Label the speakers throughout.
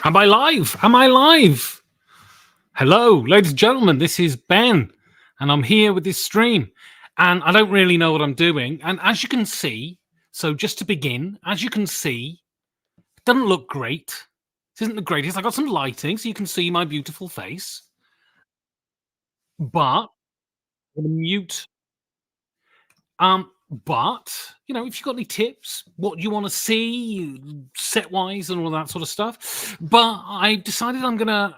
Speaker 1: Am I live? Am I live? Hello, ladies and gentlemen. This is Ben, and I'm here with this stream. And I don't really know what I'm doing. And as you can see, so just to begin, as you can see, it doesn't look great. This isn't the greatest. I got some lighting so you can see my beautiful face. But I'm gonna mute. But if you've got any tips, what you want to see, set wise, and all that sort of stuff. But I decided I'm gonna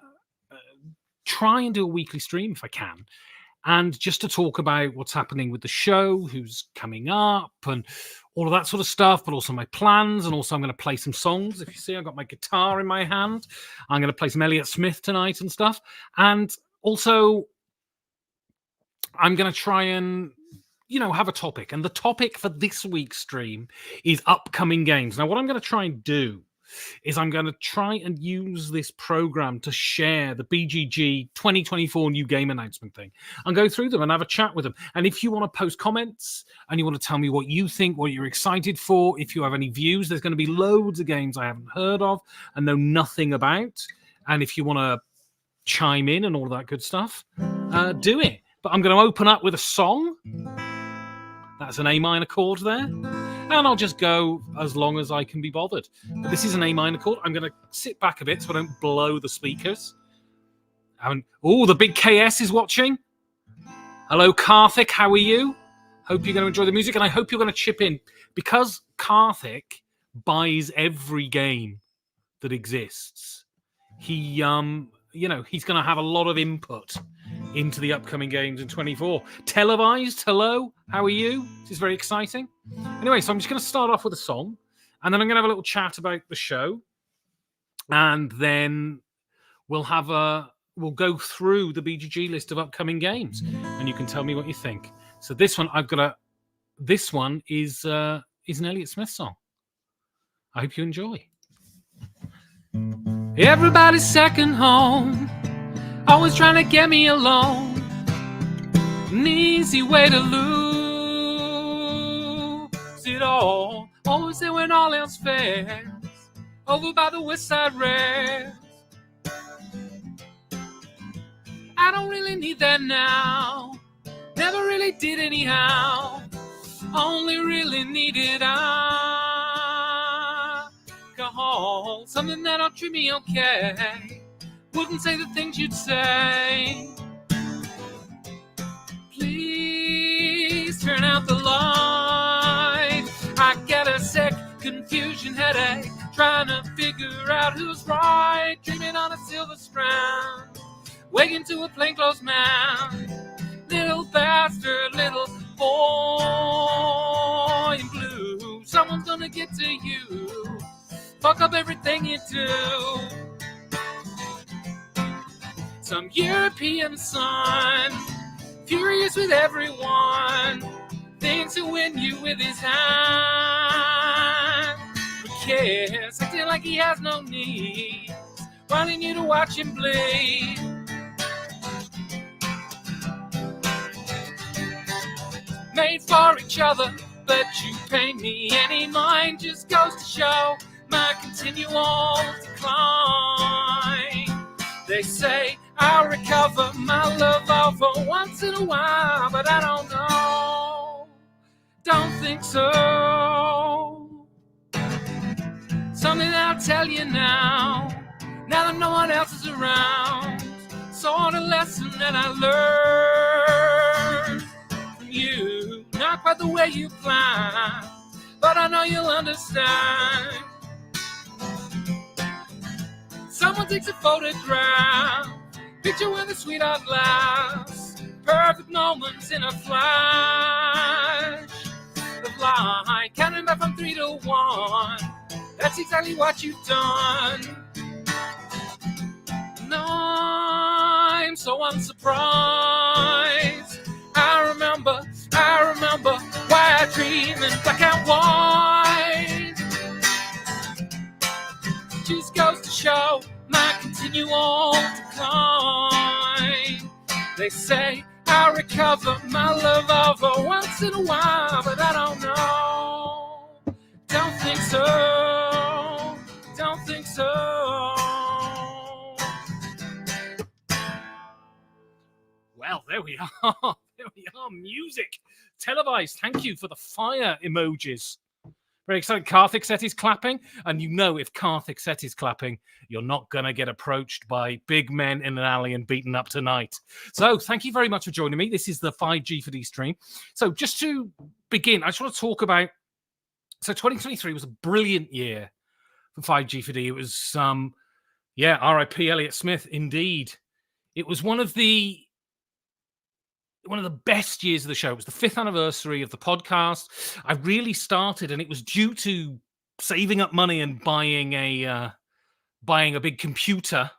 Speaker 1: try and do a weekly stream if I can, and just to talk about what's happening with the show, who's coming up, and all of that sort of stuff, but also my plans. And also, I'm going to play some songs. If you see, I've got my guitar in my hand. I'm going to play some Elliott Smith tonight and stuff. And also, I'm going to try and have a topic. And the topic for this week's stream is upcoming games. Now, what I'm going to try and do is I'm going to try and use this program to share the BGG 2024 new game announcement thing and go through them and have a chat with them. And if you want to post comments and you want to tell me what you think, what you're excited for, if you have any views, there's going to be loads of games I haven't heard of and know nothing about. And if you want to chime in and all that good stuff, do it. But I'm going to open up with a song. That's an A minor chord there. And I'll just go as long as I can be bothered. But this is an A minor chord. I'm going to sit back a bit so I don't blow the speakers. Oh, the big KS is watching. Hello, Karthik. How are you? Hope you're going to enjoy the music, and I hope you're going to chip in. Because Karthik buys every game that exists, he's going to have a lot of input into the upcoming games in 24. Televised, hello, how are you? This is very exciting. Anyway, so I'm just going to start off with a song, and then I'm going to have a little chat about the show, and then we'll go through the BGG list of upcoming games, and you can tell me what you think. So this one, this one is an Elliott Smith song. I hope you enjoy. Everybody's second home, always trying to get me alone. An easy way to lose it all. Always there when all else fails. Over by the West Side Rest. I don't really need that now. Never really did anyhow. Only really needed alcohol. Something that'll treat me okay. Wouldn't say the things you'd say. Please turn out the light. I get a sick confusion headache, trying to figure out who's right. Dreaming on a silver strand, waking to a plainclothes man. Little bastard, little boy in blue. Someone's gonna get to you. Fuck up everything you do. Some European son, furious with everyone, thinks he'll win you with his hand. Who cares? Acting like he has no need, wanting you to watch him bleed. Made for each other, but you pay me any mind. Just goes to show my continual decline. They say I'll recover my love over once in a while, but I don't know. Don't think so. Something I'll tell you now that no one else is around. Sort of lesson that I learned from you. Not quite the way you plan, but I know you'll understand. Someone takes a photograph, picture when the sweetheart laughs. Perfect moments in a flash of light. Counting back from 3 to 1. That's exactly what you've done. And I'm so unsurprised. I remember why I dream in black and white. Just goes to show my continual decline. They say I'll recover my love over once in a while, but I don't know. Don't think so. Don't think so. there we are. There we are. Music. Televised. Thank you for the fire emojis. Very excited. Karthik Setty's clapping. And you know if Karthik Setty's clapping, you're not going to get approached by big men in an alley and beaten up tonight. So thank you very much for joining me. This is the 5G4D stream. So just to begin, I just want to talk about... So 2023 was a brilliant year for 5G4D. It was, R.I.P. Elliot Smith, indeed. It was one of the best years of the show. It was the 5th anniversary of the podcast. I really started, and it was due to saving up money and buying a big computer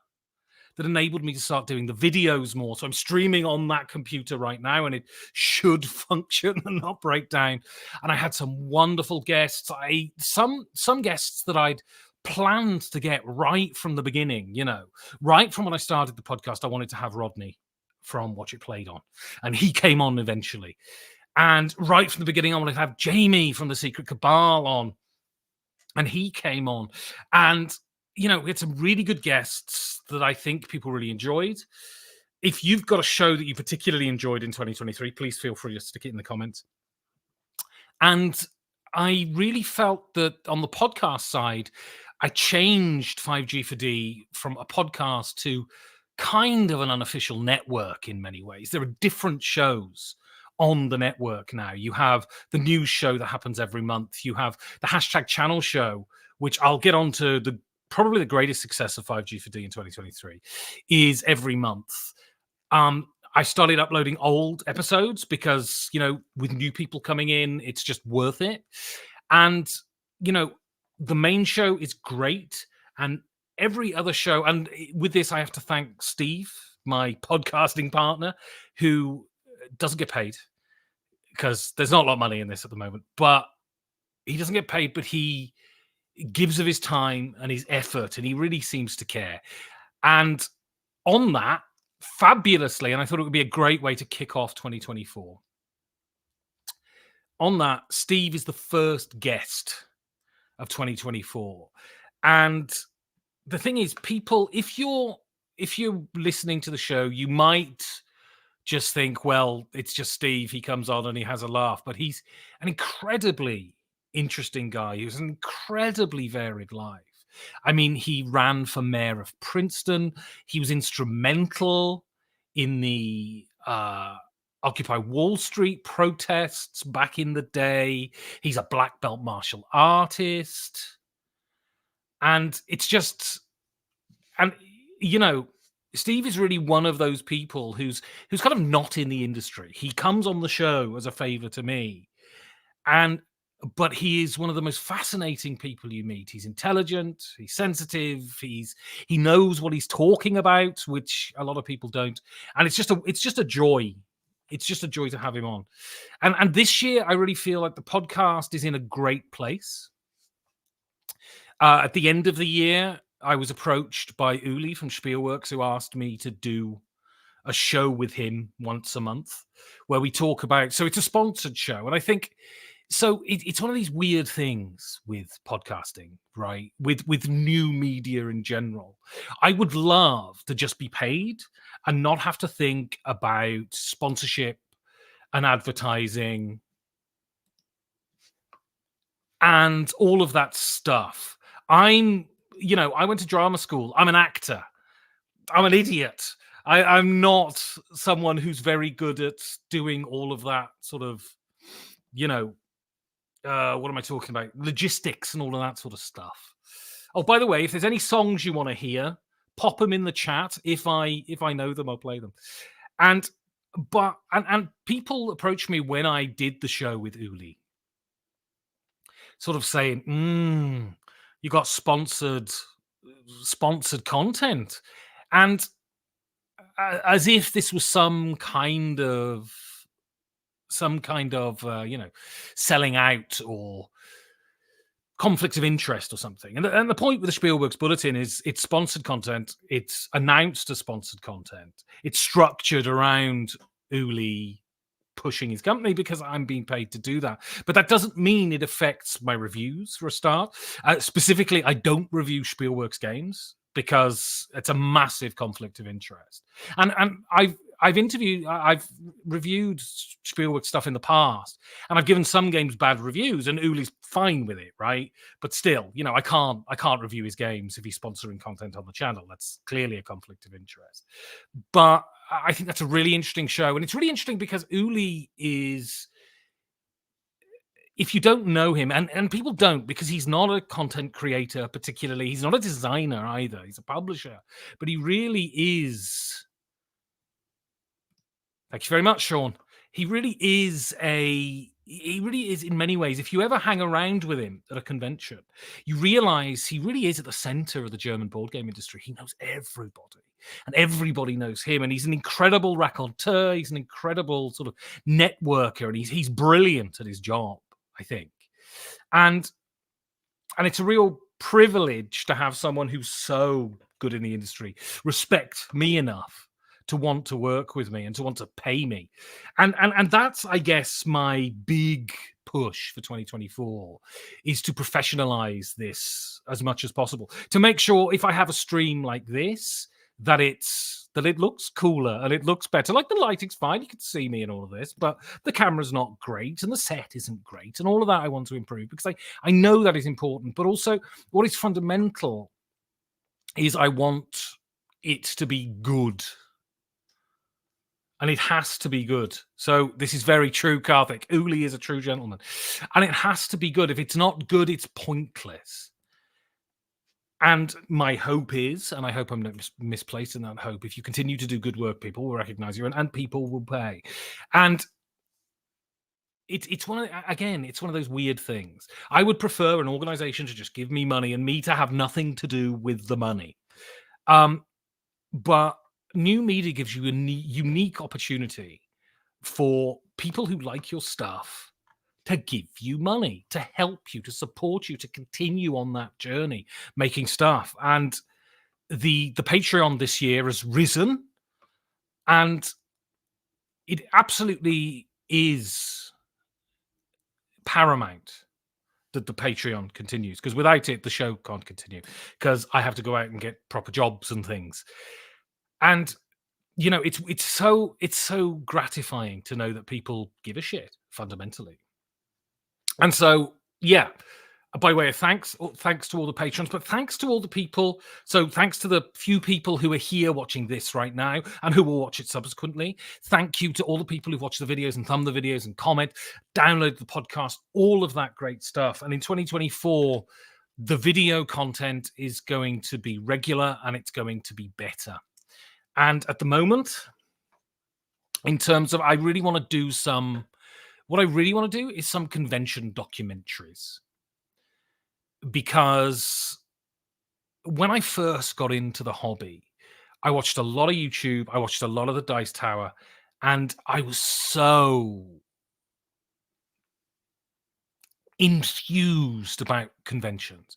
Speaker 1: that enabled me to start doing the videos more. So I'm streaming on that computer right now, and it should function and not break down. And I had some wonderful guests. Some guests that I'd planned to get right from the beginning, right from when I started the podcast. I wanted to have Rodney from Watch It Played On, and he came on eventually. And right from the beginning, I wanted to have Jamie from the Secret Cabal on, and he came on. And we had some really good guests that I think people really enjoyed. If you've got a show that you particularly enjoyed in 2023, please feel free to stick it in the comments. And I really felt that on the podcast side, I changed 5G4D from a podcast to kind of an unofficial network in many ways. There are different shows on the network now. You have the news show that happens every month. You have the hashtag channel show, which I'll get on to probably the greatest success of 5G4D in 2023 is every month. I started uploading old episodes because, with new people coming in, it's just worth it. And, the main show is great. And every other show, and with this, I have to thank Steve, my podcasting partner, who doesn't get paid because there's not a lot of money in this at the moment, but he doesn't get paid, but he gives of his time and his effort, and he really seems to care. And on that, fabulously, and I thought it would be a great way to kick off 2024. On that, Steve is the first guest of 2024. And the thing is, people, if you're listening to the show, you might just think, well, it's just Steve. He comes on and he has a laugh. But he's an incredibly interesting guy. He has an incredibly varied life. I mean, he ran for mayor of Princeton. He was instrumental in the Occupy Wall Street protests back in the day. He's a black belt martial artist. And it's just, and Steve is really one of those people who's kind of not in the industry. He comes on the show as a favor to me. But he is one of the most fascinating people you meet. He's intelligent, he's sensitive, he knows what he's talking about, which a lot of people don't. And it's just a joy. It's just a joy to have him on. And this year, I really feel like the podcast is in a great place. At the end of the year, I was approached by Uli from Spiel Works, who asked me to do a show with him once a month where we talk about, so it's a sponsored show. And I think, so it's one of these weird things with podcasting, right? With new media in general. I would love to just be paid and not have to think about sponsorship and advertising and all of that stuff. I went to drama school. I'm an actor. I'm an idiot. I'm not someone who's very good at doing all of that sort of, what am I talking about? Logistics and all of that sort of stuff. Oh, by the way, if there's any songs you want to hear, pop them in the chat. If I know them, I'll play them. And people approached me when I did the show with Uli, sort of saying, you got sponsored content. And as if this was some kind of selling out or conflict of interest or something. And the point with the Spiel Works Bulletin is it's sponsored content. It's announced as sponsored content. It's structured around Uli pushing his company because I'm being paid to do that. But that doesn't mean it affects my reviews, for a start. Specifically, I don't review Spiel Works games because it's a massive conflict of interest. And I've reviewed Spiel Works stuff in the past, and I've given some games bad reviews, and Uli's fine with it, right? But still, I can't review his games if he's sponsoring content on the channel. That's clearly a conflict of interest. But I think that's a really interesting show, and it's really interesting because Uli is, if you don't know him, and people don't, because he's not a content creator particularly, he's not a designer either, he's a publisher, but he really is. Thank you very much, Sean. He really is in many ways. If you ever hang around with him at a convention, you realize he really is at the center of the German board game industry. He knows everybody, and everybody knows him. And he's an incredible raconteur. He's an incredible sort of networker, and he's brilliant at his job, I think. And it's a real privilege to have someone who's so good in the industry respect me enough to want to work with me and to want to pay me. And that's, I guess, my big push for 2024 is to professionalize this as much as possible, to make sure if I have a stream like this, that it looks cooler and it looks better. Like the lighting's fine, you can see me and all of this, but the camera's not great and the set isn't great, and all of that I want to improve, because I know that is important. But also what is fundamental is I want it to be good. And it has to be good. So this is very true, Karthik. Uli is a true gentleman. And it has to be good. If it's not good, it's pointless. And my hope is, and I hope I'm not misplaced in that hope, if you continue to do good work, people will recognize you and people will pay. And it's one of those weird things. I would prefer an organization to just give me money and me to have nothing to do with the money. But new media gives you a unique opportunity for people who like your stuff to give you money, to help you, to support you, to continue on that journey making stuff. And the Patreon this year has risen, and it absolutely is paramount that the Patreon continues, because without it, the show can't continue, because I have to go out and get proper jobs and things. And it's so gratifying to know that people give a shit fundamentally. And so, yeah, by way of thanks to all the patrons, but thanks to all the people. So thanks to the few people who are here watching this right now and who will watch it subsequently. Thank you to all the people who've watched the videos and thumbed the videos and comment, download the podcast, all of that great stuff. And in 2024, the video content is going to be regular and it's going to be better. And at the moment, in terms of, what I really want to do is some convention documentaries. Because when I first got into the hobby, I watched a lot of YouTube, I watched a lot of the Dice Tower, and I was so enthused about conventions.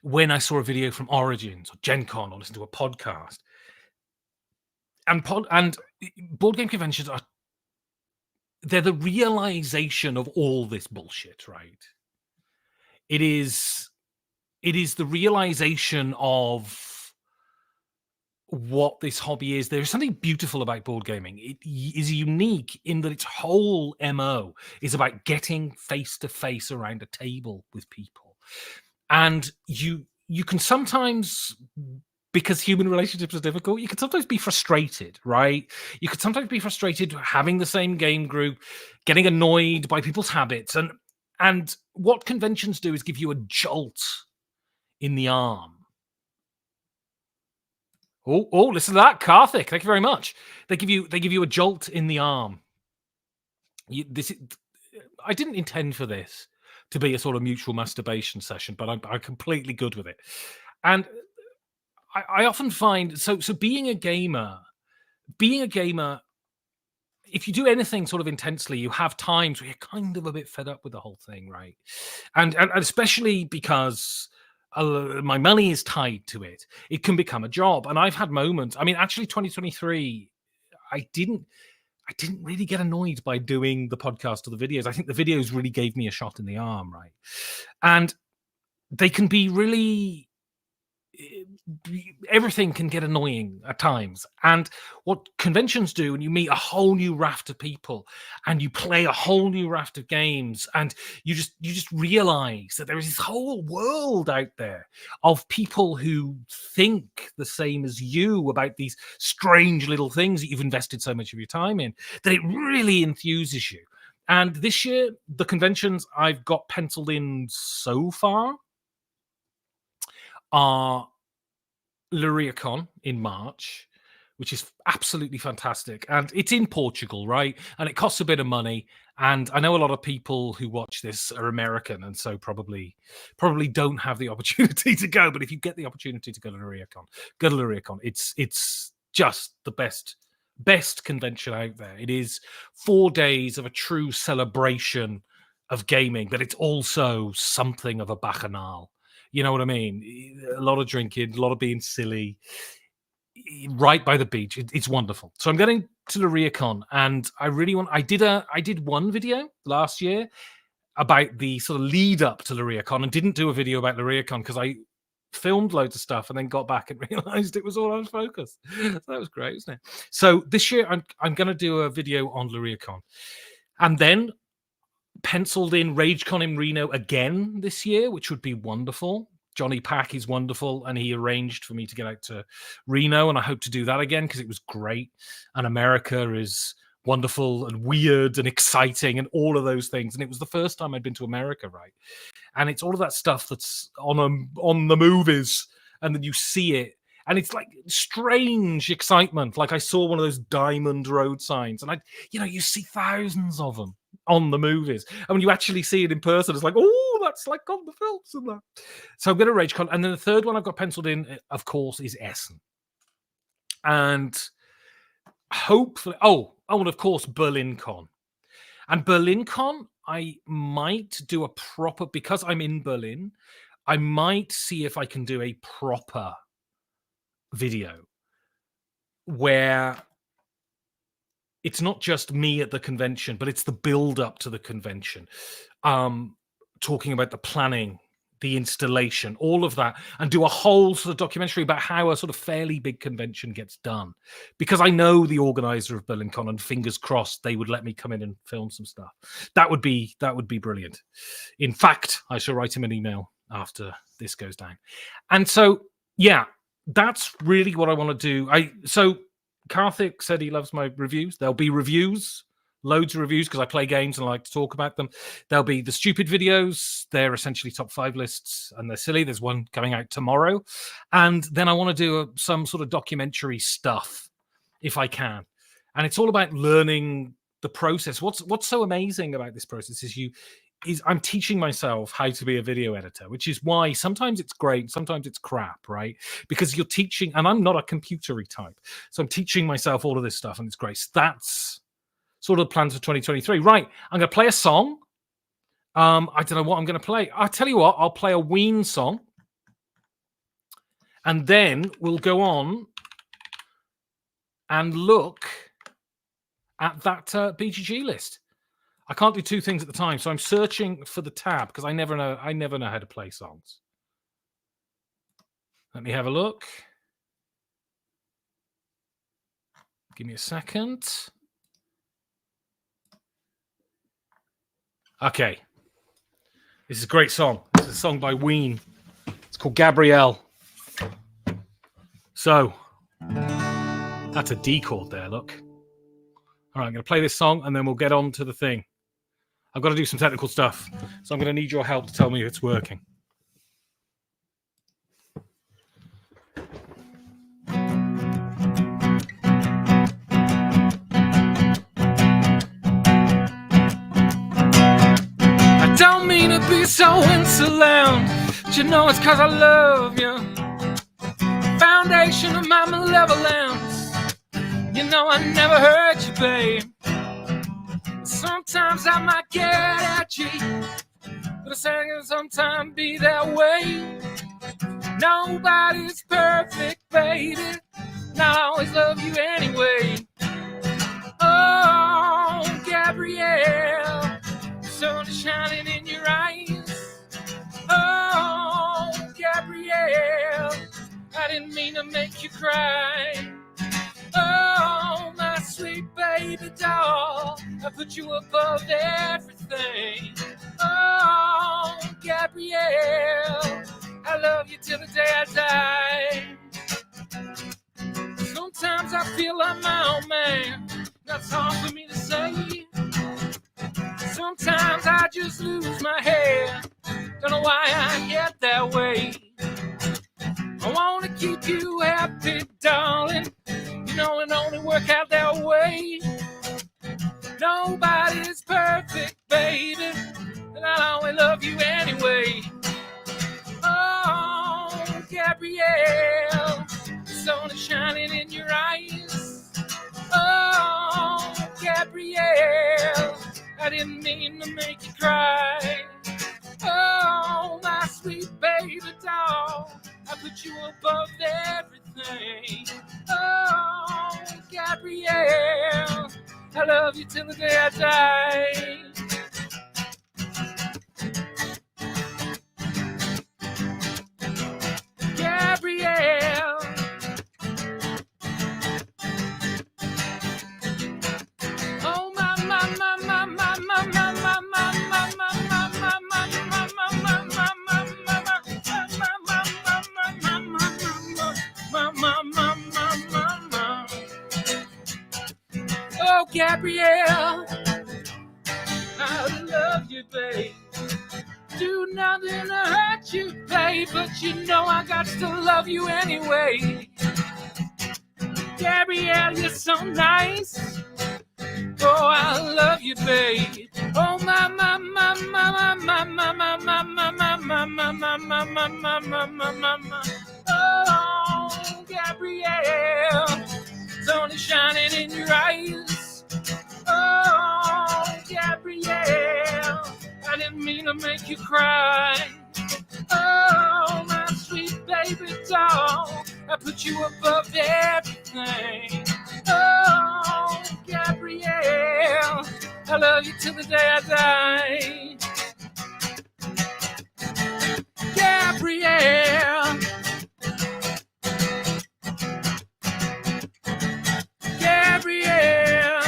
Speaker 1: When I saw a video from Origins or Gen Con or listened to a podcast, and board game conventions they're the realization of all this bullshit, right? It is the realization of what this hobby is. There's something beautiful about board gaming. It is unique in that its whole MO is about getting face to face around a table with people. And you can sometimes, because human relationships are difficult, you can sometimes be frustrated, right? You could sometimes be frustrated having the same game group, getting annoyed by people's habits. And what conventions do is give you a jolt in the arm. Oh, listen to that, Karthik. Thank you very much. They give you a jolt in the arm. I didn't intend for this to be a sort of mutual masturbation session, but I'm completely good with it. And I often find so being a gamer, if you do anything sort of intensely, you have times where you're kind of a bit fed up with the whole thing, right? And especially because my money is tied to it, it can become a job. And I've had moments. I mean, actually, 2023, I didn't really get annoyed by doing the podcast or the videos. I think the videos really gave me a shot in the arm, right? And they can be really everything can get annoying at times. And what conventions do, and you meet a whole new raft of people and you play a whole new raft of games, and you just realize that there is this whole world out there of people who think the same as you about these strange little things that you've invested so much of your time in, that it really enthuses you. And this year, the conventions I've got penciled in so far are Luriacon in March, which is absolutely fantastic. And it's in Portugal, right? And it costs a bit of money. And I know a lot of people who watch this are American, and so probably don't have the opportunity to go. But if you get the opportunity to go to Luriacon, go to Luriacon. It's just the best convention out there. It is 4 days of a true celebration of gaming, but it's also something of a bacchanal. You know what I mean? A lot of drinking, a lot of being silly, right by the beach. It's wonderful. So I'm getting to the Riacon, and I really want. I did one video last year about the sort of lead up to the Riacon, and didn't do a video about the Riacon because I filmed loads of stuff and then got back and realized it was all out of focus. So that was great, isn't it? So this year I'm going to do a video on Luriacon, and then penciled in RageCon in Reno again this year, which would be wonderful. Johnny Pack is wonderful, and he arranged for me to get out to Reno, and I hope to do that again because it was great. And America is wonderful and weird and exciting and all of those things. And it was the first time I'd been to America, right? And it's all of that stuff that's on the movies, and then you see it, and it's like strange excitement. Like I saw one of those diamond road signs, and you see thousands of them on the movies, and when you actually see it in person, it's like, oh, that's like on the films and that. So I'm going to RageCon, and then the third one I've got penciled in, of course, is Essen, and hopefully, and of course BerlinCon. And BerlinCon, I might do a proper, because I'm in Berlin, I might see if I can do a proper video where it's not just me at the convention, but it's the build up to the convention, talking about the planning, the installation, all of that, and do a whole sort of documentary about how a sort of fairly big convention gets done. Because I know the organizer of BerlinCon, and fingers crossed they would let me come in and film some stuff. That would be brilliant. In fact, I shall write him an email after this goes down. And so, yeah, that's really what I want to do. So Karthik said he loves my reviews. There'll be reviews, loads of reviews, because I play games and I like to talk about them. There'll be the stupid videos. They're essentially top 5 lists, and they're silly. There's one coming out tomorrow. And then I want to do some sort of documentary stuff, if I can. And it's all about learning the process. What's so amazing about this process is I'm teaching myself how to be a video editor, which is why sometimes it's great, sometimes it's crap, right? Because you're teaching, and I'm not a computery type, so I'm teaching myself all of this stuff, and it's great. So that's sort of plans for 2023. Right, I'm going to play a song. I don't know what I'm going to play. I'll tell you what, I'll play a Ween song, and then we'll go on and look at that BGG list. I can't do 2 things at the time, so I'm searching for the tab because I never know how to play songs. Let me have a look. Give me a second. Okay. This is a great song. It's a song by Ween. It's called Gabrielle. So, that's a D chord there, look. All right, I'm going to play this song, and then we'll get on to the thing. I've got to do some technical stuff, so I'm going to need your help to tell me if it's working. I don't mean to be so insolent, but you know it's because I love you. Foundation of my malevolence, you know I never hurt you, babe. Sometimes I might get at you, but I say sometimes be that way. Nobody's perfect, baby, and I always love you anyway. Oh, Gabrielle, the sun is shining in your eyes. Oh, Gabrielle, make you cry. Oh, my sweet baby doll, I put you above everything. Oh, Gabrielle, I love you till the day I die. Sometimes I feel like my own man, that's hard for me to say. Sometimes I just lose my head, don't know why I get that way. I wanna keep you happy, darling, you know it only work out that way. Nobody's perfect, baby, and I'll always love you anyway. Oh, Gabrielle, the sun is shining in your eyes. Oh, Gabrielle, I didn't mean to make you cry. Oh, my sweet baby doll, I put you above everything. Oh, Gabrielle, I love you till the day I die. Gabrielle, oh my oh Gabrielle, I love you, babe. Do nothing to hurt you, babe, but you know I got to love you anyway. Gabrielle, you're so nice. Oh, I love you, babe. Oh, my. Oh, Gabrielle, sun is shining in your eyes. Oh, Gabrielle, I didn't mean to make you cry. Oh, my sweet baby doll, I put you above everything. Oh, Gabrielle, I love you till the day I die. Gabrielle, Gabrielle.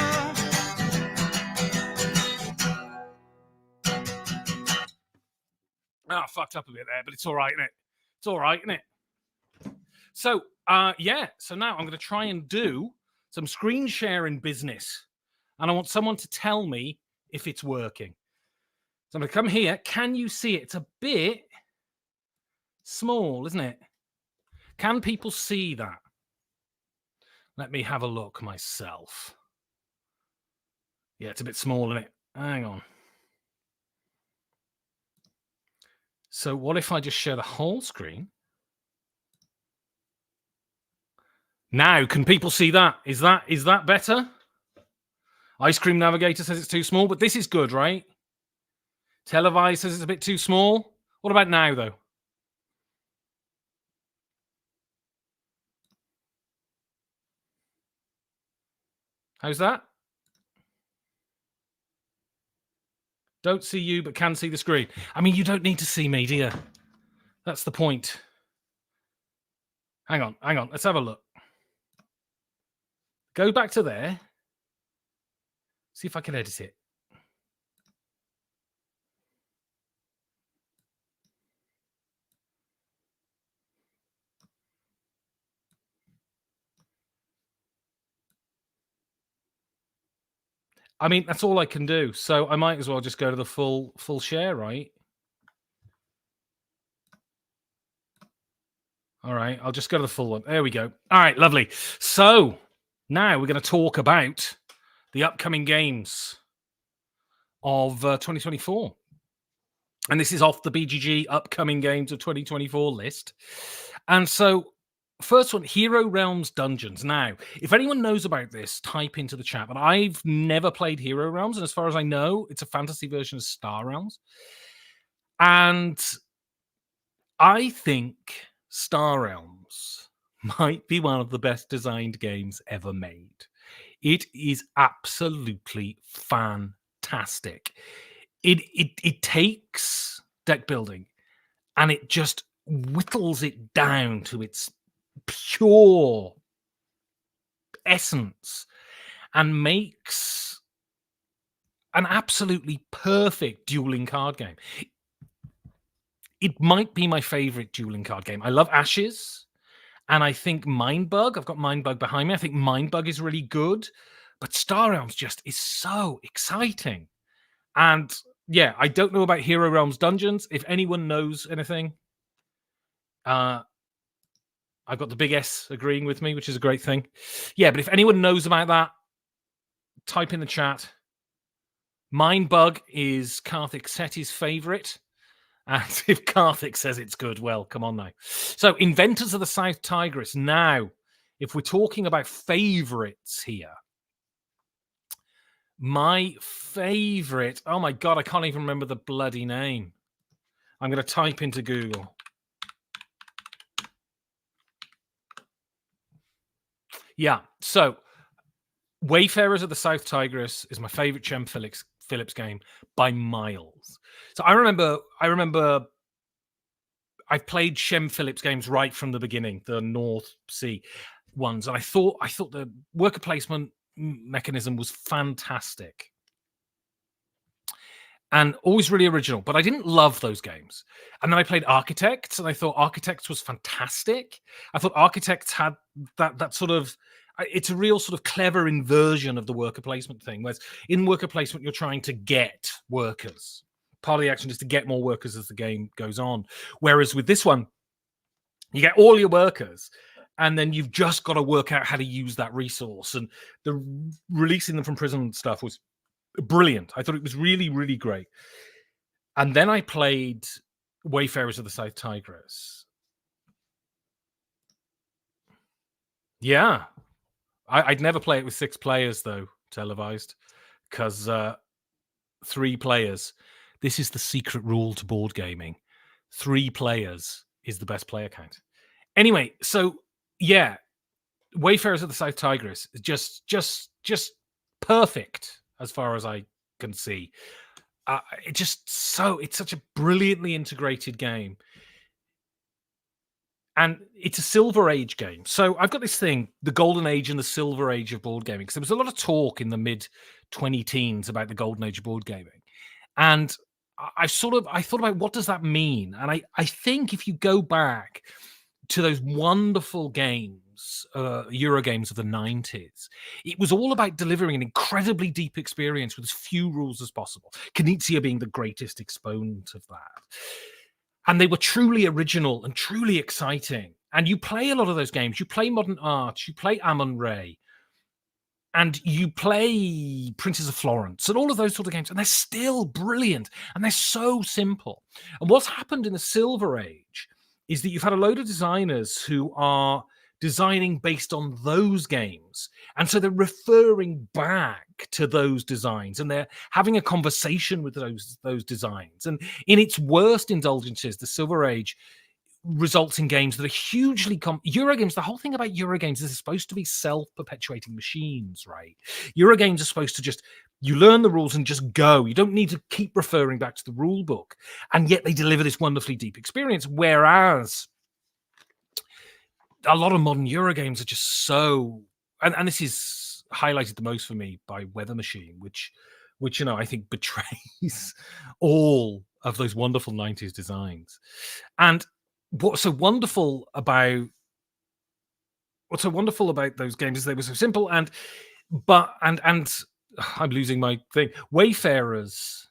Speaker 1: I fucked up a bit there, but it's all right, isn't it? It's all right, isn't it? So, yeah. So now I'm going to try and do some screen sharing business. And I want someone to tell me if it's working. So I'm going to come here. Can you see it? It's a bit small, isn't it? Can people see that? Let me have a look myself. Yeah, it's a bit small, isn't it? Hang on. So what if I just share the whole screen? Now, can people see that? Is that better? Ice Cream Navigator says it's too small, but this is good, right? Televise says it's a bit too small. What about now, though? How's that? Don't see you, but can see the screen. I mean, you don't need to see me, do you? That's the point. Hang on. Let's have a look. Go back to there. See if I can edit it. I mean, that's all I can do. So I might as well just go to the full share, right? All right, I'll just go to the full one. There we go. All right, lovely. So now we're going to talk about the upcoming games of 2024. And this is off the BGG upcoming games of 2024 list. And so first one, Hero Realms Dungeons. Now, if anyone knows about this, type into the chat. But I've never played Hero Realms. And as far as I know, it's a fantasy version of Star Realms. And I think Star Realms might be one of the best designed games ever made. It is absolutely fantastic. It takes deck building and it just whittles it down to its pure essence and makes an absolutely perfect dueling card game. It might be my favorite dueling card game. I love Ashes, and I think Mindbug, I've got Mindbug behind me. I think Mindbug is really good, but Star Realms just is so exciting. And yeah, I don't know about Hero Realms Dungeons. If anyone knows anything, I've got the big S agreeing with me, which is a great thing. Yeah, but if anyone knows about that, type in the chat. Mindbug is Karthik Setti's favorite. And if Karthik says it's good, well, come on now. So, Inventors of the South Tigris. Now, if we're talking about favorites here, my favorite, oh my God, I can't even remember the bloody name. I'm going to type into Google. Yeah, so Wayfarers of the South Tigris is my favorite Shem Phillips game by miles. So I remember I've played Shem Phillips games right from the beginning, the North Sea ones, and I thought the worker placement mechanism was fantastic and always really original. But I didn't love those games. And then I played Architects, and I thought Architects was fantastic. I thought Architects had that sort of, it's a real sort of clever inversion of the worker placement thing. Whereas in worker placement, you're trying to get workers. Part of the action is to get more workers as the game goes on. Whereas with this one, you get all your workers, and then you've just got to work out how to use that resource. And the releasing them from prison stuff was brilliant. I thought it was really, really great. And then I played Wayfarers of the South Tigris. Yeah. I'd never play it with 6 players, though, televised, because 3 players. This is the secret rule to board gaming. 3 players is the best player count. Anyway, so yeah, Wayfarers of the South Tigris is just perfect as far as I can see. It's such a brilliantly integrated game. And it's a Silver Age game. So I've got this thing, the Golden Age and the Silver Age of board gaming. Because there was a lot of talk in the mid-2010s about the Golden Age of board gaming. And I thought about what does that mean? And I think if you go back to those wonderful games, Euro games of the 90s, it was all about delivering an incredibly deep experience with as few rules as possible. Knizia being the greatest exponent of that. And they were truly original and truly exciting. And you play a lot of those games. You play Modern Art, you play Amon-Re, and you play Princes of Florence and all of those sort of games. And they're still brilliant. And they're so simple. And what's happened in the Silver Age is that you've had a load of designers who are designing based on those games. And so they're referring back to those designs, and they're having a conversation with those designs. And in its worst indulgences, the Silver Age results in games that are hugely Eurogames. The whole thing about Eurogames is they're supposed to be self-perpetuating machines, right? Eurogames are supposed to just, you learn the rules and just go. You don't need to keep referring back to the rule book. And yet they deliver this wonderfully deep experience. Whereas a lot of modern Eurogames are just so, and this is highlighted the most for me by Weather Machine, which I think betrays all of those wonderful 90s designs. And what's so wonderful about those games is they were so simple, and I'm losing my thing. Wayfarers.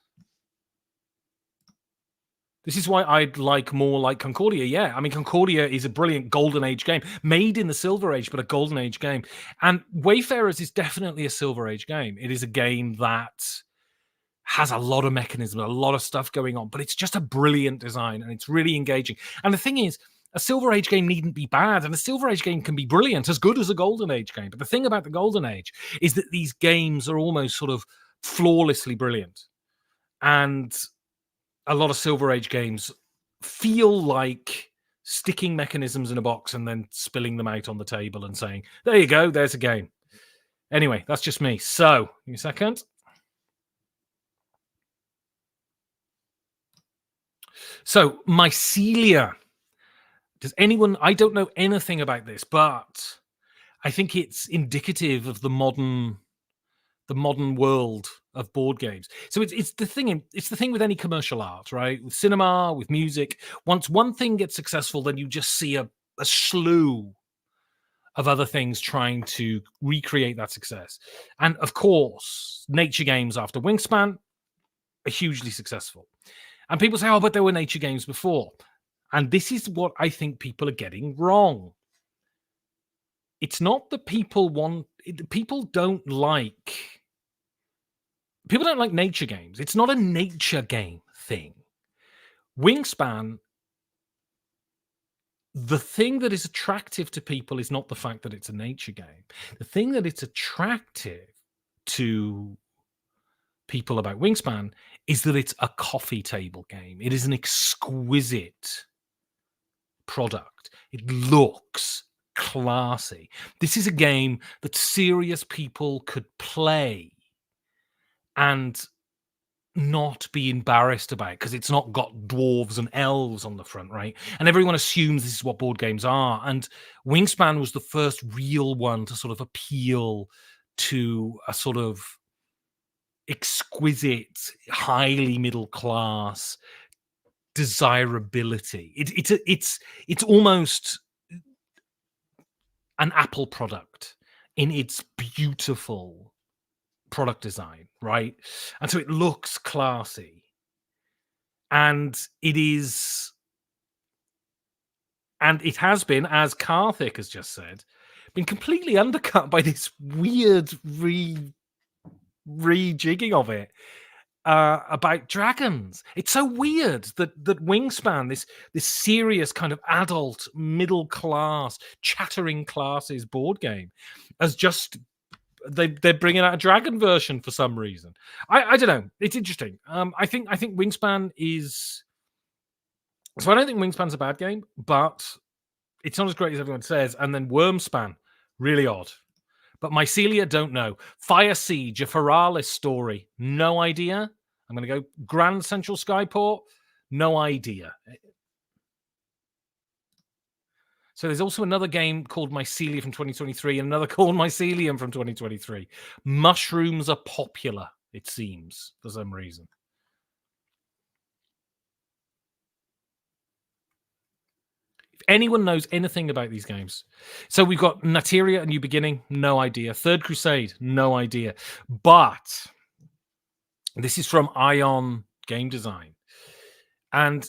Speaker 1: This is why I'd like more like Concordia. Yeah, I mean, Concordia is a brilliant Golden Age game, made in the Silver Age, but a Golden Age game. And Wayfarers is definitely a Silver Age game. It is a game that has a lot of mechanism, a lot of stuff going on, but it's just a brilliant design, and it's really engaging. And the thing is, a Silver Age game needn't be bad, and a Silver Age game can be brilliant, as good as a Golden Age game. But the thing about the Golden Age is that these games are almost sort of flawlessly brilliant. And a lot of Silver Age games feel like sticking mechanisms in a box and then spilling them out on the table and saying, there you go, there's a game. Anyway, that's just me. So, give me a second. So, Mycelia Does anyone? I don't know anything about this, but I think it's indicative of the modern world of board games. So it's the thing with any commercial art, right? With cinema, with music. Once one thing gets successful, then you just see a slew of other things trying to recreate that success. And of course, nature games after Wingspan are hugely successful. And people say, oh, but there were nature games before. And this is what I think people are getting wrong. It's not that people don't like nature games. It's not a nature game thing. Wingspan, the thing that is attractive to people is not the fact that it's a nature game. The thing that it's attractive to people about Wingspan is that it's a coffee table game. It is an exquisite product. It looks classy. This is a game that serious people could play and not be embarrassed about, because it's not got dwarves and elves on the front, right? And everyone assumes this is what board games are. And Wingspan was the first real one to sort of appeal to a sort of exquisite, highly middle class desirability. It's almost an Apple product in its beautiful product design, right? And so it looks classy, and it has been, as Karthik has just said, been completely undercut by this weird rejigging of it about dragons. It's so weird that Wingspan, this serious kind of adult middle class chattering classes board game, has just they're bringing out a dragon version for some reason. I don't know. It's interesting. I think Wingspan is. So I don't think Wingspan's a bad game, but it's not as great as everyone says. And then Wormspan, really odd. But Mycelia, don't know. Fire Siege, a Feralis story, no idea. I'm going to go Grand Central Skyport, no idea. So there's also another game called Mycelia from 2023 and another called Mycelium from 2023. Mushrooms are popular, it seems, for some reason. If anyone knows anything about these games. So we've got Nateria, A New Beginning, no idea. Third Crusade, no idea. But this is from Ion Game Design. And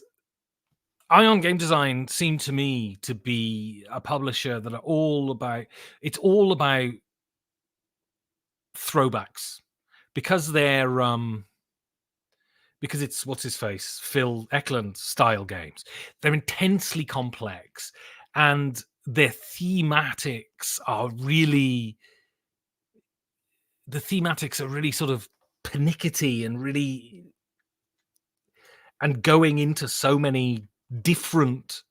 Speaker 1: Ion Game Design seemed to me to be a publisher that are all about throwbacks, because they're because it's what's his face, Phil Eklund style games. They're intensely complex, and their thematics are really sort of pernickety and going into so many different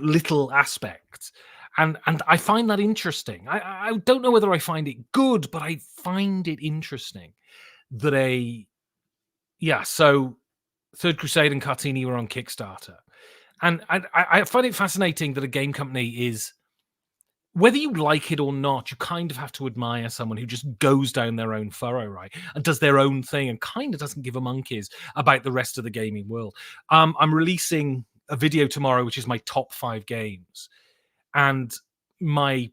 Speaker 1: little aspects, and I find that interesting. I don't know whether I find it good, but I find it interesting that so Third Crusade and Cartini were on Kickstarter, and I find it fascinating that a game company is, whether you like it or not, you kind of have to admire someone who just goes down their own furrow, right? And does their own thing and kind of doesn't give a monkeys about the rest of the gaming world. I'm releasing a video tomorrow, which is my top 5 games. And my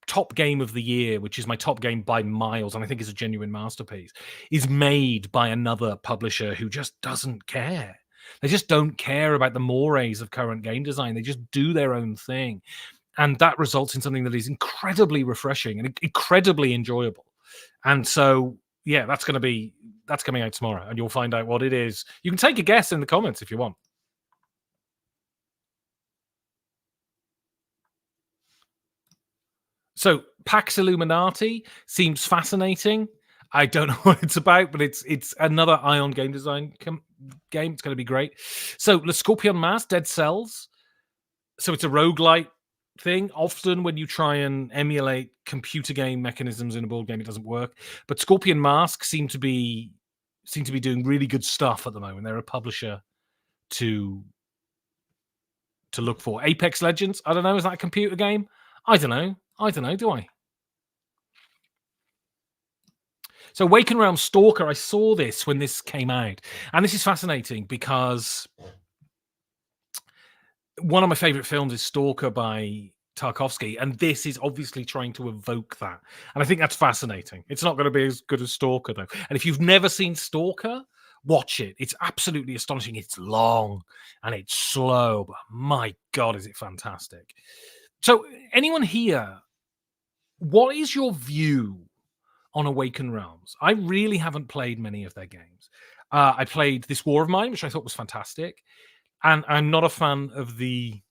Speaker 1: top game of the year, which is my top game by miles, and I think is a genuine masterpiece, is made by another publisher who just doesn't care. They just don't care about the mores of current game design. They just do their own thing. And that results in something that is incredibly refreshing and incredibly enjoyable. And so, yeah, that's coming out tomorrow, and you'll find out what it is. You can take a guess in the comments if you want. So, Pax Illuminati seems fascinating. I don't know what it's about, but it's another Ion Game Design game. It's going to be great. So, Le Scorpion Mass, Dead Cells. So it's a roguelite thing. Often when you try and emulate computer game mechanisms in a board game, it doesn't work. But Scorpion Mask seem to be doing really good stuff at the moment. They're a publisher to to look for. Apex Legends, I don't know, is that a computer game? I don't know, do I? So Waken Realm Stalker, I saw this when this came out. And this is fascinating because one of my favorite films is Stalker by Tarkovsky, and this is obviously trying to evoke that. And I think that's fascinating. It's not going to be as good as Stalker, though. And if you've never seen Stalker, watch it. It's absolutely astonishing. It's long and it's slow, but my God, is it fantastic. So anyone here, what is your view on Awaken Realms? I really haven't played many of their games. I played This War of Mine, which I thought was fantastic. And I'm not a fan of the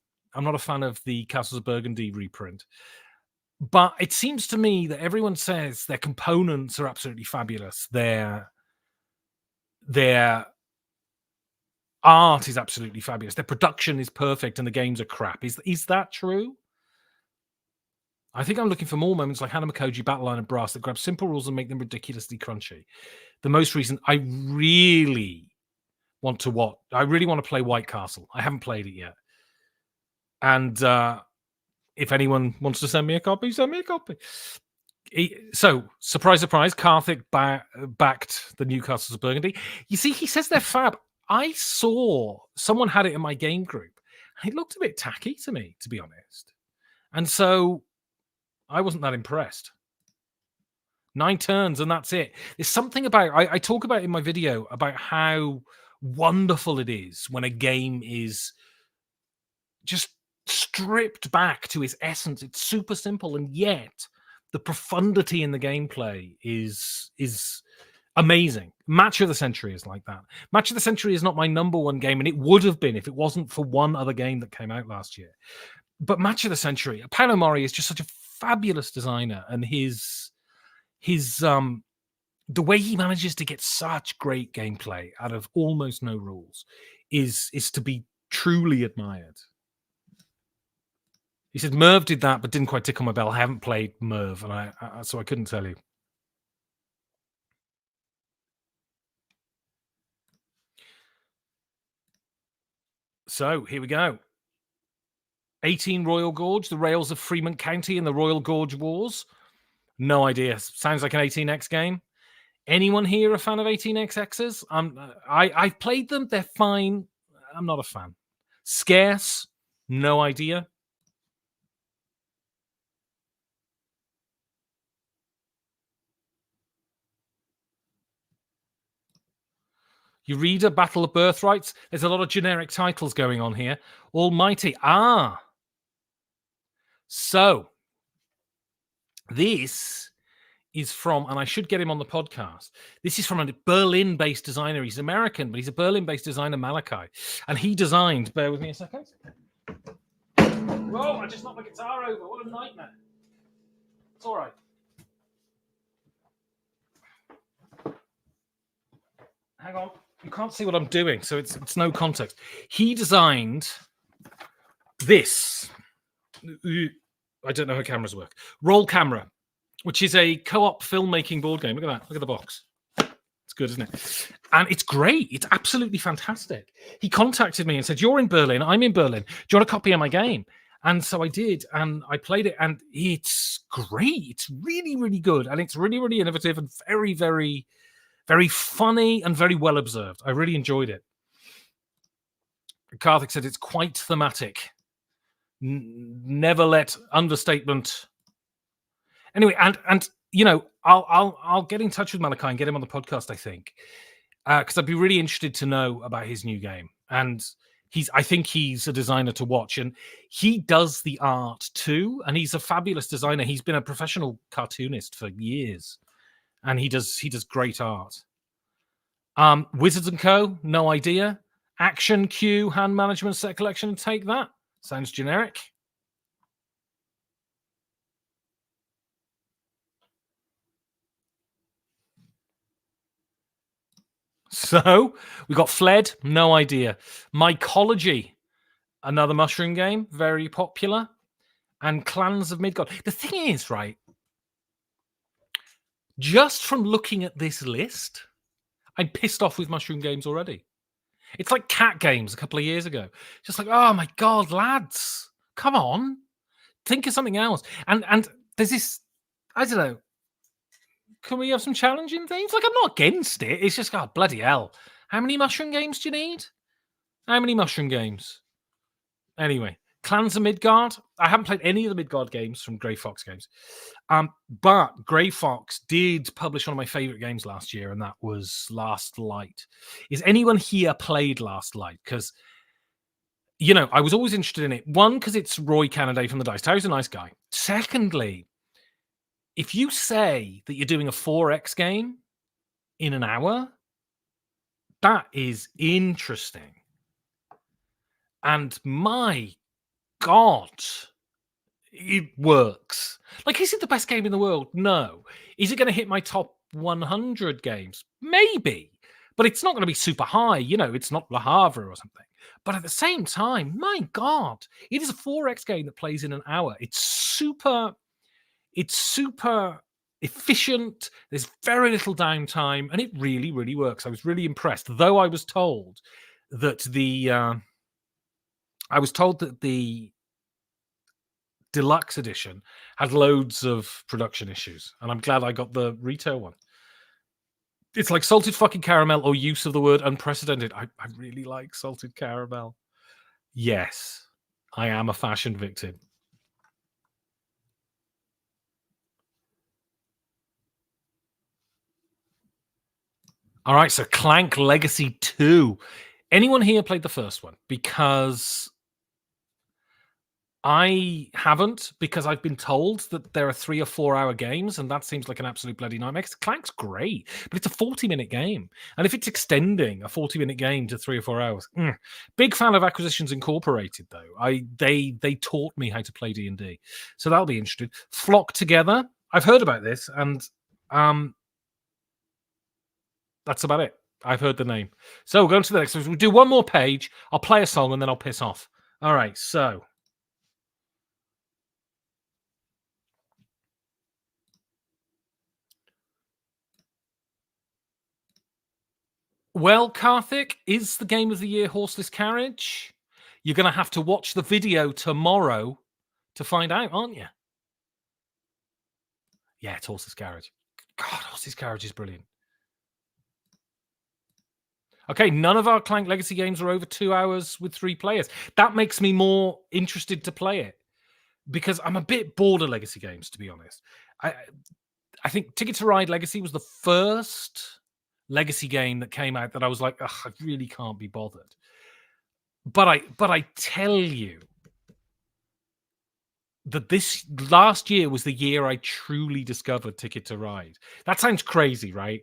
Speaker 1: Castles of Burgundy reprint. But it seems to me that everyone says their components are absolutely fabulous. Their art is absolutely fabulous. Their production is perfect, and the games are crap. Is that true? I think I'm looking for more moments like Hannah Makoji, Battleline, and Brass that grab simple rules and make them ridiculously crunchy. The most recent, I really want to play White Castle. I haven't played it yet. And if anyone wants to send me a copy, send me a copy. So, surprise, surprise, Karthik backed the Newcastles of Burgundy. You see, he says they're fab. I saw someone had it in my game group. And it looked a bit tacky to me, to be honest. And so I wasn't that impressed. 9 turns and that's it. There's something about, I talk about in my video about how wonderful it is when a game is just stripped back to its essence. It's super simple, and yet the profundity in the gameplay is amazing. Match of the Century is like that. Match of the Century is not my number one game, and it would have been if it wasn't for one other game that came out last year. But Match of the Century, Paolo Mori is just such a fabulous designer, and his the way he manages to get such great gameplay out of almost no rules is to be truly admired. He said Merv did that, but didn't quite tickle my bell. I haven't played Merv, and so I couldn't tell you. So here we go. 18 Royal Gorge, the Rails of Fremont County and the Royal Gorge Wars. No idea. Sounds like an 18X game. Anyone here a fan of 18XXs? I've played them. They're fine. I'm not a fan. Scarce. No idea. Eureka, Battle of Birthrights. There's a lot of generic titles going on here. Almighty. So this is from, and I should get him on the podcast. This is from a Berlin-based designer. He's American, but he's a Berlin-based designer, Malachi. And he designed, bear with me a second. Whoa, I just knocked my guitar over. What a nightmare. It's all right. Hang on. You can't see what I'm doing, so it's no context. He designed this. I don't know how cameras work. Roll Camera, which is a co-op filmmaking board game. Look at that. Look at the box. It's good, isn't it? And it's great. It's absolutely fantastic. He contacted me and said, "You're in Berlin. I'm in Berlin. Do you want a copy of my game?" And so I did, and I played it, and it's great. It's really, really good, and it's really, really innovative and very, very, very funny and very well observed. I really enjoyed it. Karthik said it's quite thematic. Never let understatement. Anyway, and you know, I'll get in touch with Malachi and get him on the podcast, I think, because I'd be really interested to know about his new game. And I think he's a designer to watch, and he does the art too. And he's a fabulous designer. He's been a professional cartoonist for years, and he does great art. Wizards & Co. No idea. Action Q hand management set collection. Take that. Sounds generic. So we got Fled, no idea. Mycology, another mushroom game, very popular. And Clans of Midgard. The thing is, right, just from looking at this list, I'm pissed off with mushroom games already. It's like cat games a couple of years ago. Just like, oh my god, lads, come on, think of something else. And there's this, I don't know. Can we have some challenging things? Like, I'm not against it. It's just, oh bloody hell, how many mushroom games do you need? How many mushroom games? Anyway, Clans of Midgard. I haven't played any of the Midgard games from Grey Fox Games, but Grey Fox did publish one of my favorite games last year, and that was Last Light. Is anyone here played Last Light? Because I was always interested in it. One, because it's Roy Cannaday from the Dice Tower's a nice guy. Secondly, if you say that you're doing a 4X game in an hour, that is interesting. And my God, it works. Like, is it the best game in the world? No. Is it going to hit my top 100 games? Maybe. But it's not going to be super high. It's not Le Havre or something. But at the same time, my God, it is a 4X game that plays in an hour. It's super efficient. There's very little downtime, and it really, really works. I was really impressed. Though I was told that the deluxe edition had loads of production issues, and I'm glad I got the retail one. It's like salted fucking caramel, or use of the word unprecedented. I really like salted caramel. Yes, I am a fashion victim. All right, so Clank Legacy 2. Anyone here played the first one? Because I haven't, because I've been told that there are 3 or 4 hour games, and that seems like an absolute bloody nightmare. 'Cause Clank's great, but it's a 40-minute game. And if it's extending a 40-minute game to 3 or 4 hours, big fan of Acquisitions Incorporated, though. They taught me how to play D&D. So that'll be interesting. Flock Together. I've heard about this, and that's about it. I've heard the name. So we'll go on to the next one. We'll do one more page. I'll play a song, and then I'll piss off. All right, so... Well, Karthik, is the game of the year Horseless Carriage? You're going to have to watch the video tomorrow to find out, aren't you? Yeah, it's Horseless Carriage. God, Horseless Carriage is brilliant. Okay, none of our Clank Legacy games are over 2 hours with 3 players. That makes me more interested to play it, because I'm a bit bored of Legacy games, to be honest. I think Ticket to Ride Legacy was the first Legacy game that came out that I was like, ugh, I really can't be bothered. But I tell you that this last year was the year I truly discovered Ticket to Ride. That sounds crazy, right?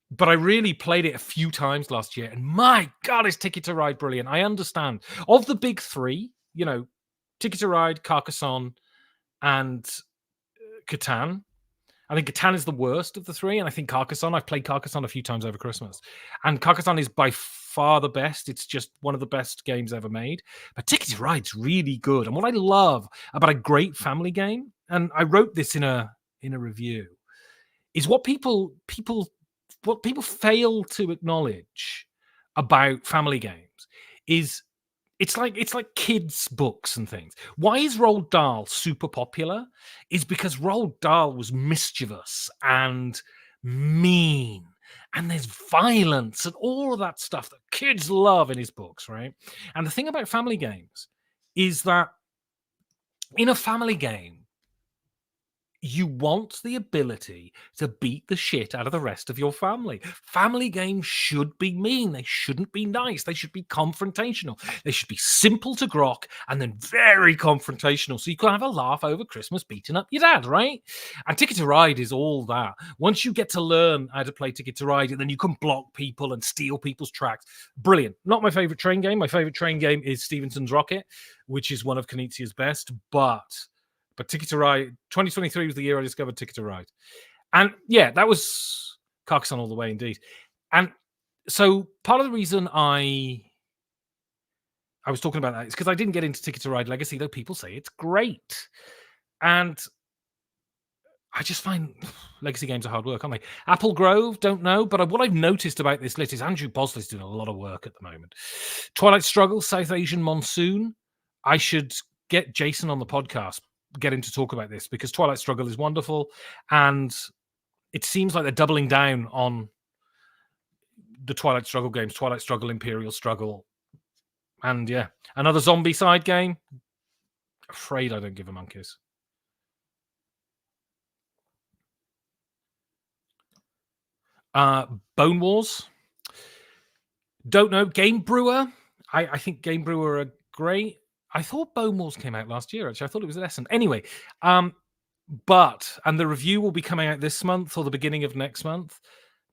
Speaker 1: But I really played it a few times last year, and my God, is Ticket to Ride brilliant. I understand. Of the big 3, Ticket to Ride, Carcassonne, and Catan. I think Catan is the worst of the 3, and I think Carcassonne, I've played Carcassonne a few times over Christmas, and Carcassonne is by far the best. It's just one of the best games ever made. But Ticket to Ride's really good, and what I love about a great family game, and I wrote this in a review, is what people fail to acknowledge about family games is it's like kids' books and things. Why is Roald Dahl super popular? Is because Roald Dahl was mischievous and mean, and there's violence and all of that stuff that kids love in his books, right? And the thing about family games is that in a family game, you want the ability to beat the shit out of the rest of your family. Family games should be mean. They shouldn't be nice. They should be confrontational. They should be simple to grok and then very confrontational. So you can have a laugh over Christmas beating up your dad, right? And Ticket to Ride is all that. Once you get to learn how to play Ticket to Ride, and then you can block people and steal people's tracks. Brilliant. Not my favorite train game. My favorite train game is Stevenson's Rocket, which is one of Knizia's best, But Ticket to Ride, 2023 was the year I discovered Ticket to Ride. And yeah, that was Carcassonne all the way indeed. And so part of the reason I was talking about that is because I didn't get into Ticket to Ride Legacy, though people say it's great. And I just find legacy games are hard work, aren't they? Apple Grove, don't know, but what I've noticed about this list is Andrew Bosley's doing a lot of work at the moment. Twilight Struggle, South Asian Monsoon. I should get Jason on the podcast, get him to talk about this, because Twilight Struggle is wonderful, and it seems like they're doubling down on the Twilight Struggle games, Twilight Struggle, Imperial Struggle, and yeah, another zombie side game. Afraid I don't give a monkeys. Bone Wars. Don't know. Game Brewer. I think Game Brewer are great. I thought Bone Wars came out last year, actually. I thought it was at Essen. Anyway, and the review will be coming out this month or the beginning of next month.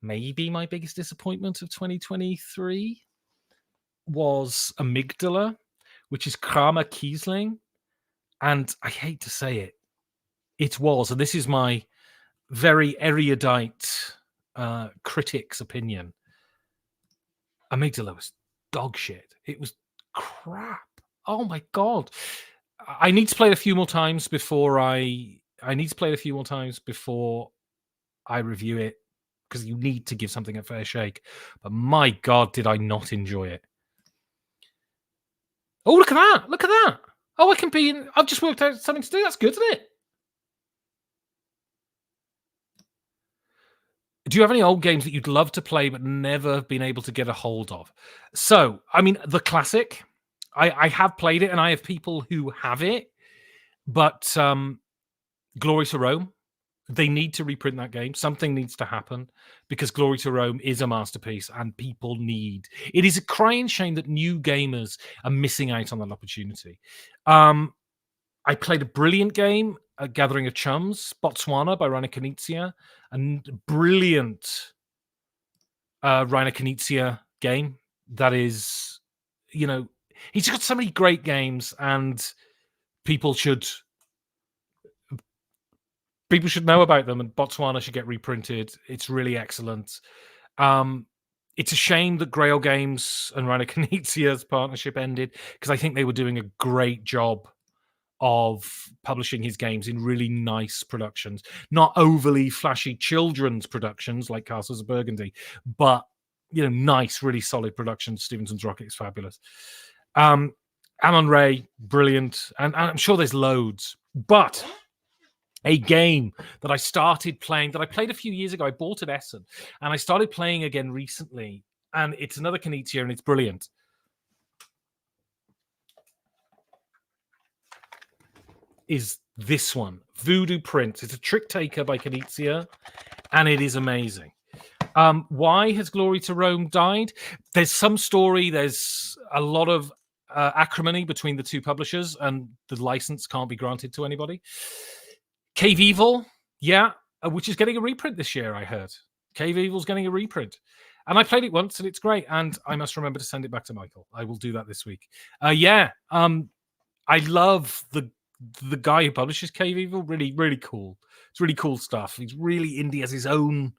Speaker 1: Maybe my biggest disappointment of 2023 was Amygdala, which is Kramer Kiesling. And I hate to say it, it was, and this is my very erudite critic's opinion, Amygdala was dog shit. It was crap. Oh my god! I need to play it a few more times before I review it, because you need to give something a fair shake. But my god, did I not enjoy it? Oh, look at that! Look at that! Oh, I can be in. I've just worked out something to do. That's good, isn't it? Do you have any old games that you'd love to play but never been able to get a hold of? So, I mean, the classic. I have played it, and I have people who have it, but Glory to Rome, they need to reprint that game. Something needs to happen, because Glory to Rome is a masterpiece, and people need... It is a crying shame that new gamers are missing out on that opportunity. I played a brilliant game, A Gathering of Chums, Botswana by Rainer Knizia, and brilliant Rainer Knizia game that is, he's got so many great games, and people should know about them, and Botswana should get reprinted. It's really excellent. It's a shame that Grail Games and Rainer Knizia's partnership ended, because I think they were doing a great job of publishing his games in really nice productions, not overly flashy children's productions like Castles of Burgundy, but nice, really solid productions. Stevenson's Rocket is fabulous. Amon Ray, brilliant, and I'm sure there's loads. But a game that I started playing, that I played a few years ago, I bought at Essen, and I started playing again recently, and it's another Knizia, and it's brilliant. Is this one, Voodoo Prince. It's a trick taker by Knizia, and it is amazing. Why has Glory to Rome died? There's some story. There's a lot of acrimony between the two publishers, and the license can't be granted to anybody. Cave Evil, which is getting a reprint this year, I heard. Cave Evil's getting a reprint. And I played it once, and it's great, and I must remember to send it back to Michael. I will do that this week. I love the guy who publishes Cave Evil. Really, really cool. It's really cool stuff. He's really indie, has his own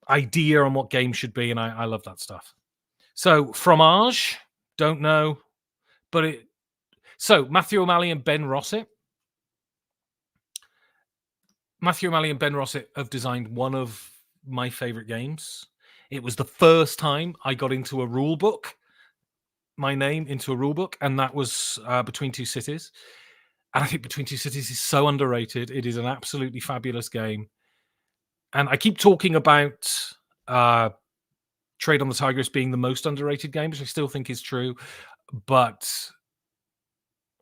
Speaker 1: idea on what games should be, and I love that stuff. So, Fromage, don't know. So, Matthew O'Malley and Ben Rossett. Matthew O'Malley and Ben Rossett have designed one of my favorite games. It was the first time I got into a rule book, my name into a rule book, and that was Between Two Cities. And I think Between Two Cities is so underrated. It is an absolutely fabulous game. And I keep talking about Trade on the Tigris being the most underrated game, which I still think is true. But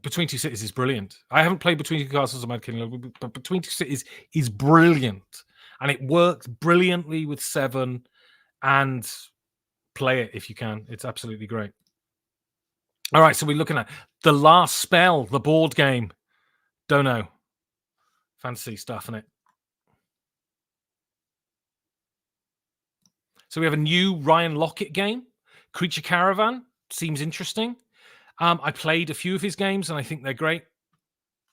Speaker 1: Between Two Cities is brilliant. I haven't played Between Two Castles of Mad King, but Between Two Cities is brilliant. And it works brilliantly with 7. And play it if you can. It's absolutely great. All right, so we're looking at The Last Spell, the board game. Don't know. Fantasy stuff in it. So we have a new Ryan Lockett game, Creature Caravan. Seems interesting. I played a few of his games, and I think they're great.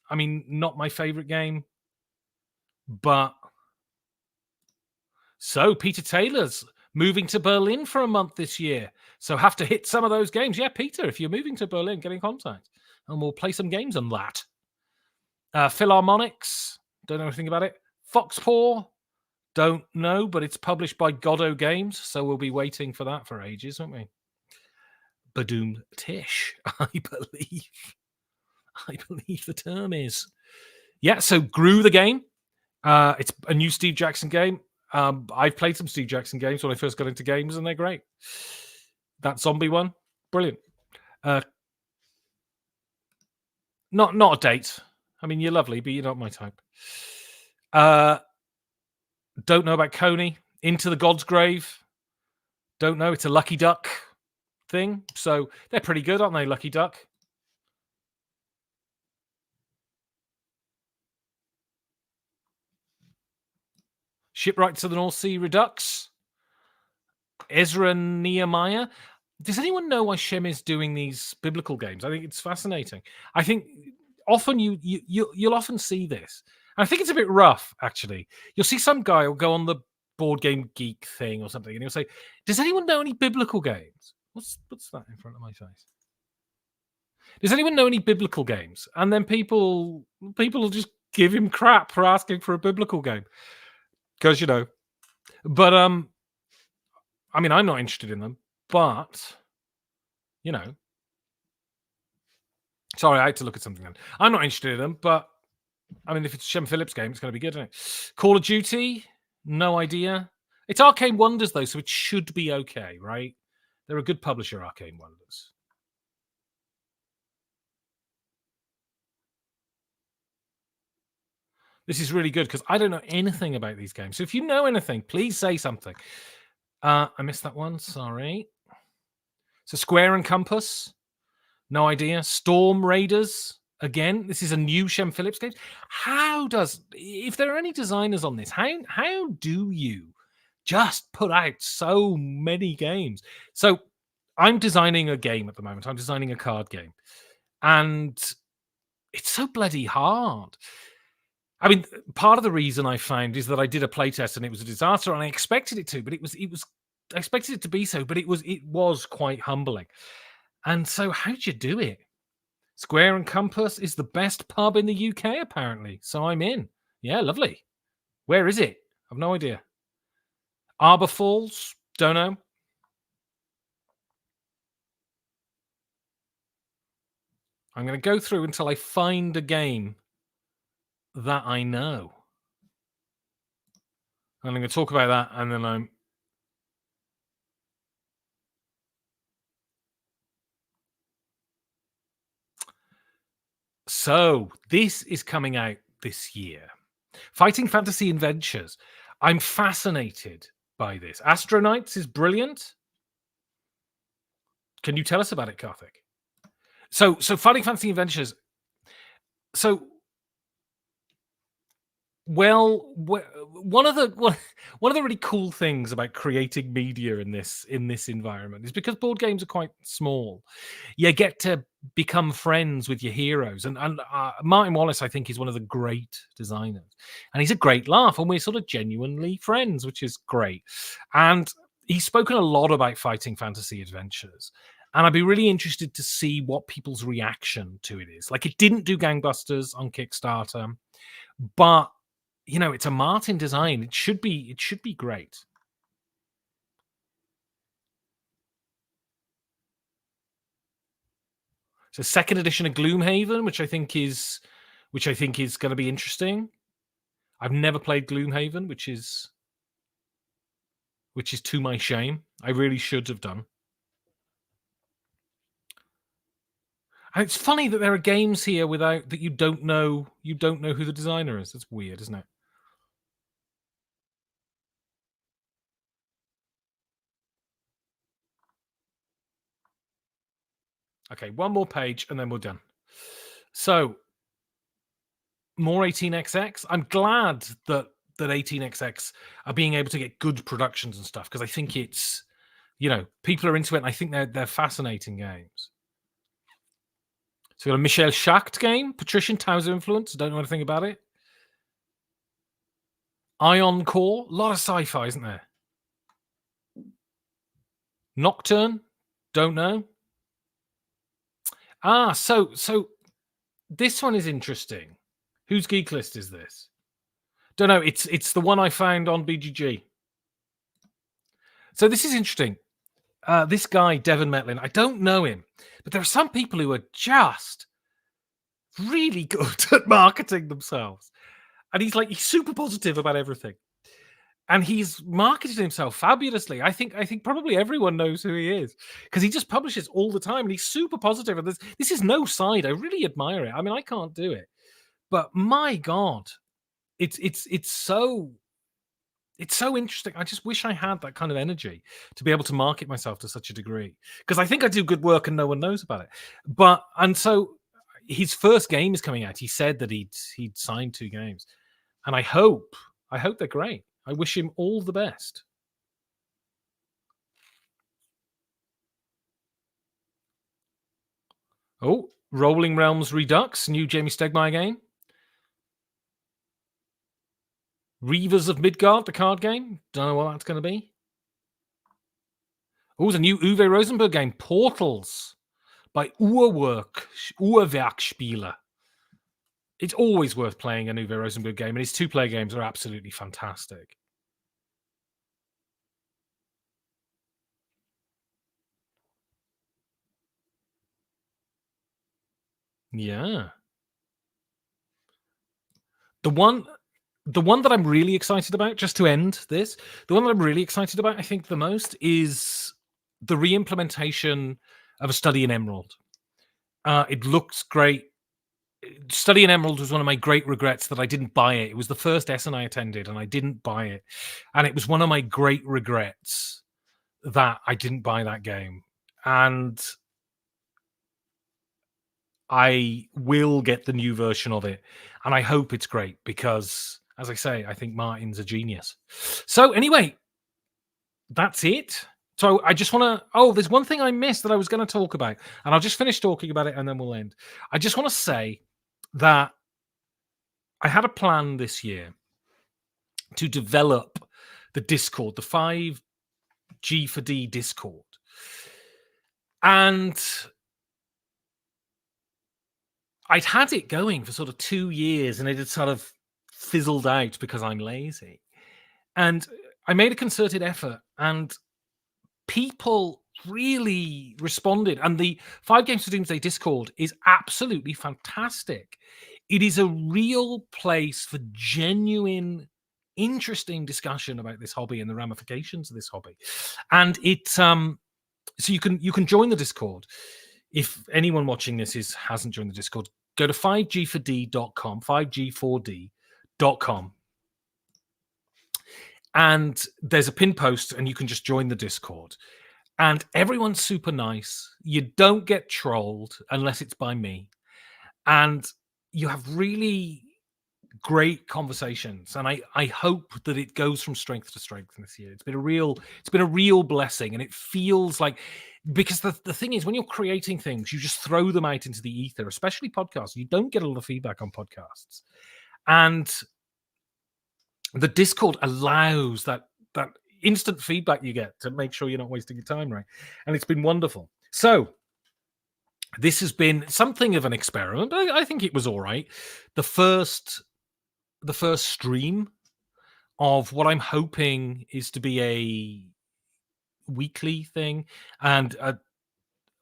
Speaker 1: I mean, not my favorite game, but... So, Peter Taylor's moving to Berlin for a month this year. So have to hit some of those games. Yeah, Peter, if you're moving to Berlin, get in contact, and we'll play some games on that. Philharmonics. Don't know anything about it. Foxpaw, don't know, but it's published by Godot Games, so we'll be waiting for that for ages, won't we? Badoom Tish, I believe. I believe the term is. Yeah, so Grew the game. It's a new Steve Jackson game. I've played some Steve Jackson games when I first got into games, and they're great. That zombie one, brilliant. Not a date. I mean, you're lovely, but you're not my type. Don't know about Coney. Into the God's Grave. Don't know. It's a Lucky Duck thing. So they're pretty good, aren't they, Lucky Duck? Shipwrights of the North Sea Redux. Ezra Nehemiah. Does anyone know why Shem is doing these biblical games? I think it's fascinating. I think often you'll often see this. I think it's a bit rough, actually. You'll see some guy will go on the Board Game Geek thing or something, and he'll say, "Does anyone know any biblical games?" What's that in front of my face? Does anyone know any biblical games? And then people will just give him crap for asking for a biblical game because But I mean, I'm not interested in them. But sorry, I had to look at something then. I'm not interested in them, but I mean, if it's a Shem Phillips game, it's going to be good, isn't it? Call of Duty, no idea. It's Arcane Wonders, though, so it should be okay, right? They're a good publisher, Arcane Wonders. This is really good because I don't know anything about these games. So if you know anything, please say something. I missed that one. Sorry. So Square and Compass, no idea. Storm Raiders. Again, this is a new Shem Phillips game. If there are any designers on this, how do you just put out so many games? So I'm designing a game at the moment. I'm designing a card game. And it's so bloody hard. I mean, part of the reason I found is that I did a playtest and it was a disaster, and I expected it to, but I expected it to be so, but it was quite humbling. And so how'd you do it? Square and Compass is the best pub in the UK, apparently. So I'm in. Yeah, lovely. Where is it? I've no idea. Arbor Falls? Don't know. I'm going to go through until I find a game that I know. And I'm going to talk about that, and then So, this is coming out this year. Fighting Fantasy Adventures. I'm fascinated by this. Astronauts is brilliant. Can you tell us about it, Karthik? So Fighting Fantasy Adventures. So, well, one of the really cool things about creating media in this environment is because board games are quite small. You get to become friends with your heroes, and Martin Wallace, I think, is one of the great designers, and he's a great laugh, and we're sort of genuinely friends, which is great. And he's spoken a lot about Fighting Fantasy Adventures, and I'd be really interested to see what people's reaction to it is. Like, it didn't do gangbusters on Kickstarter, but it's a Martin design. It should be great. So second edition of Gloomhaven, which I think is going to be interesting. I've never played Gloomhaven, which is to my shame. I really should have done. And it's funny that there are games here that you don't know who the designer is. It's weird, isn't it? Okay, one more page and then we're done. So, more 18xx. I'm glad that 18xx are being able to get good productions and stuff, because I think it's, people are into it, and I think they're fascinating games. So, we got a Michel Schacht game, Patrician Towers of Influence. Don't know anything about it. Ion Core, a lot of sci-fi, isn't there? Nocturne, don't know. So this one is interesting. Whose geek list is this? Don't know. It's the one I found on BGG. So this is interesting. This guy, Devon Melton, I don't know him, but there are some people who are just really good at marketing themselves. And he's super positive about everything. And he's marketed himself fabulously. I think probably everyone knows who he is because he just publishes all the time and he's super positive. And this is no side. I really admire it. I mean, I can't do it, but my God, it's so interesting. I just wish I had that kind of energy to be able to market myself to such a degree because I think I do good work and no one knows about it. And so his first game is coming out. He said that he'd signed 2 games, and I hope they're great. I wish him all the best. Oh, Rolling Realms Redux, new Jamie Stegmaier game. Reavers of Midgard, the card game. Don't know what that's going to be. Oh, there's a new Uwe Rosenberg game, Portals, by Uhrwerkspieler. It's always worth playing an Uwe Rosenberg game, and his 2-player games are absolutely fantastic. Yeah. The one that I'm really excited about, just to end this, the one that I'm really excited about, I think the most, is the re-implementation of A Study in Emerald. It looks great. Study in Emerald was one of my great regrets that I didn't buy it. It was the first Essen I attended, and I didn't buy it. And it was one of my great regrets that I didn't buy that game. And I will get the new version of it, and I hope it's great because, as I say, I think Martin's a genius. So anyway, that's it. So I just want to... Oh, there's one thing I missed that I was going to talk about, and I'll just finish talking about it, and then we'll end. I just want to say that I had a plan this year to develop the Discord, the 5G4D Discord. And I'd had it going for sort of 2 years, and it had sort of fizzled out because I'm lazy. And I made a concerted effort, and people really responded. And the 5 Games for Doomsday Discord is absolutely fantastic. It is a real place for genuine, interesting discussion about this hobby and the ramifications of this hobby. And it's so you can join the Discord. If anyone watching this hasn't joined the Discord, go to 5g4d.com, 5g4d.com. And there's a pinned post, and you can just join the Discord. And everyone's super nice. You don't get trolled unless it's by me. And you have really great conversations. And I hope that it goes from strength to strength this year. It's been a real blessing. And it feels like, because the thing is, when you're creating things, you just throw them out into the ether, especially podcasts. You don't get a lot of feedback on podcasts. And the Discord allows that instant feedback you get to make sure you're not wasting your time, right? And it's been wonderful. So this has been something of an experiment. I think it was all right. The first stream of what I'm hoping is to be a weekly thing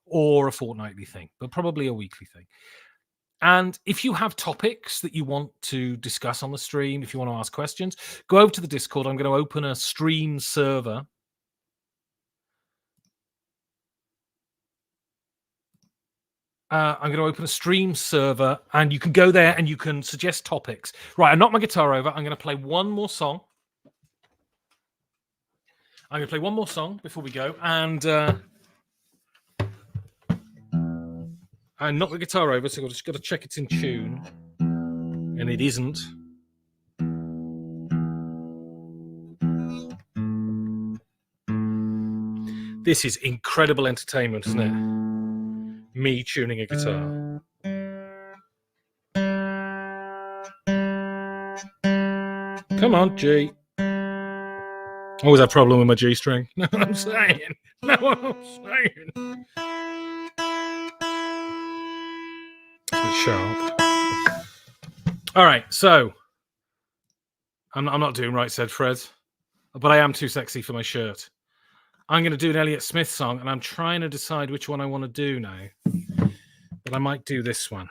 Speaker 1: or a fortnightly thing, but probably a weekly thing. And if you have topics that you want to discuss on the stream, if you want to ask questions, go over to the Discord. I'm going to open a stream server. I'm going to open a stream server, and you can go there and you can suggest topics. Right, I knocked my guitar over. I'm going to play one more song. I'm going to play one more song before we go. And I knocked the guitar over, so I've just got to check it's in tune. And it isn't. This is incredible entertainment, isn't it? Me tuning a guitar. Come on, G. Always have a problem with my G string. No, I'm saying. No, I'm saying. It's sharp. All right, so I'm not doing right, said Fred. But I am too sexy for my shirt. I'm going to do an Elliott Smith song, and I'm trying to decide which one I want to do now. But I might do this one.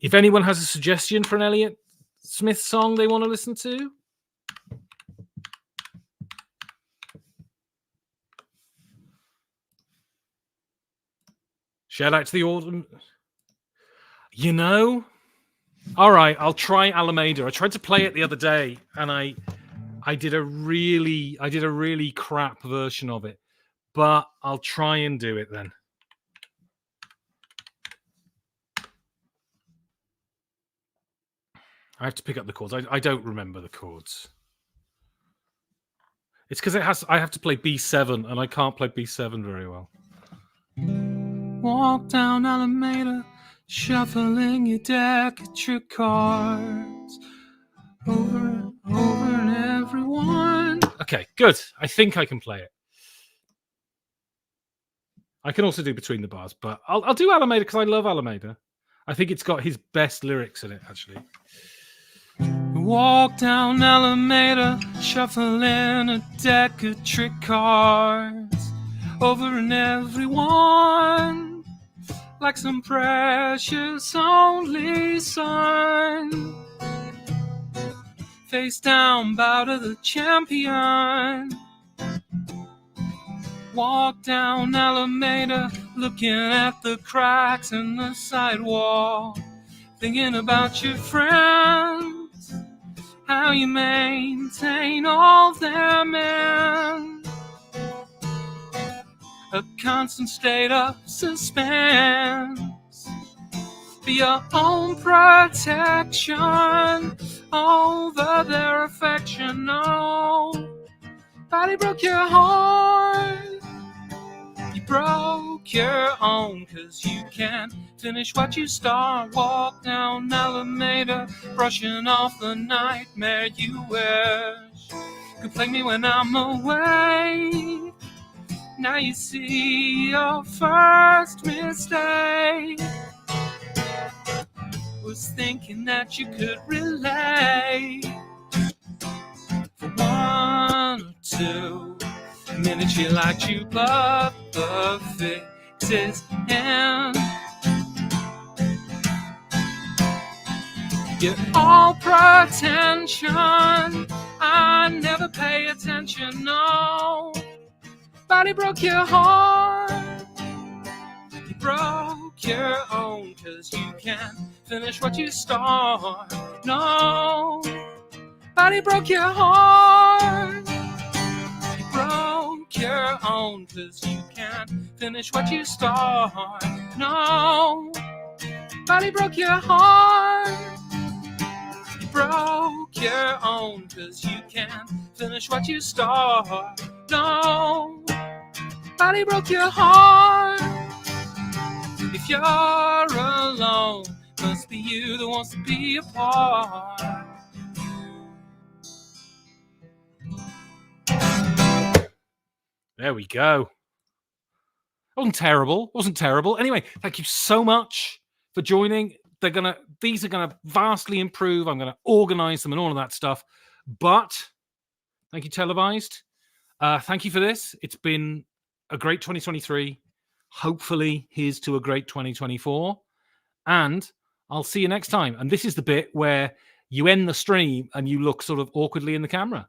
Speaker 1: If anyone has a suggestion for an Elliott Smith song they want to listen to, shout out to the autumn. You know, all right, I'll try Alameda. I tried to play it the other day, and I did a really crap version of it, but I'll try and do it then. I have to pick up the chords. I don't remember the chords. It's because I have to play B7, and I can't play B7 very well. Walk down Alameda, shuffling your deck of trick cards. Over and over and everyone. Okay, good. I think I can play it. I can also do Between the Bars, but I'll do Alameda because I love Alameda. I think it's got his best lyrics in it, actually. Walk down Alameda, shuffling a deck of trick cards. Over and everyone, like some precious only son. Face down, bow to the champion. Walk down Alameda, looking at the cracks in the sidewalk, thinking about your friends, how you maintain all their men. A constant state of suspense. Be your own protection over their affection. No, body broke your heart. You broke your own, 'cause you can't finish what you start. Walk down Alameda, brushing off the nightmare you wish could plague me when I'm away. Now you see your first mistake was thinking that you could relate. For 1 or 2 minutes you liked you, but the fix is in. You're all pretension, I never pay attention, no. Body broke your heart. You broke your own, 'cause you can't finish what you start. No, body broke your heart. You broke your own, 'cause you can't finish what you start. No, body broke your heart. You broke your own, 'cause you can't finish what you start. No, body broke your heart. If you're alone, must be you that wants to be apart. There we go. Wasn't terrible. Anyway, thank you so much for joining. These are gonna vastly improve. I'm gonna organize them and all of that stuff. But thank you, Televised. Thank you for this. It's been a great 2023. Hopefully, here's to a great 2024. And I'll see you next time. And this is the bit where you end the stream and you look sort of awkwardly in the camera.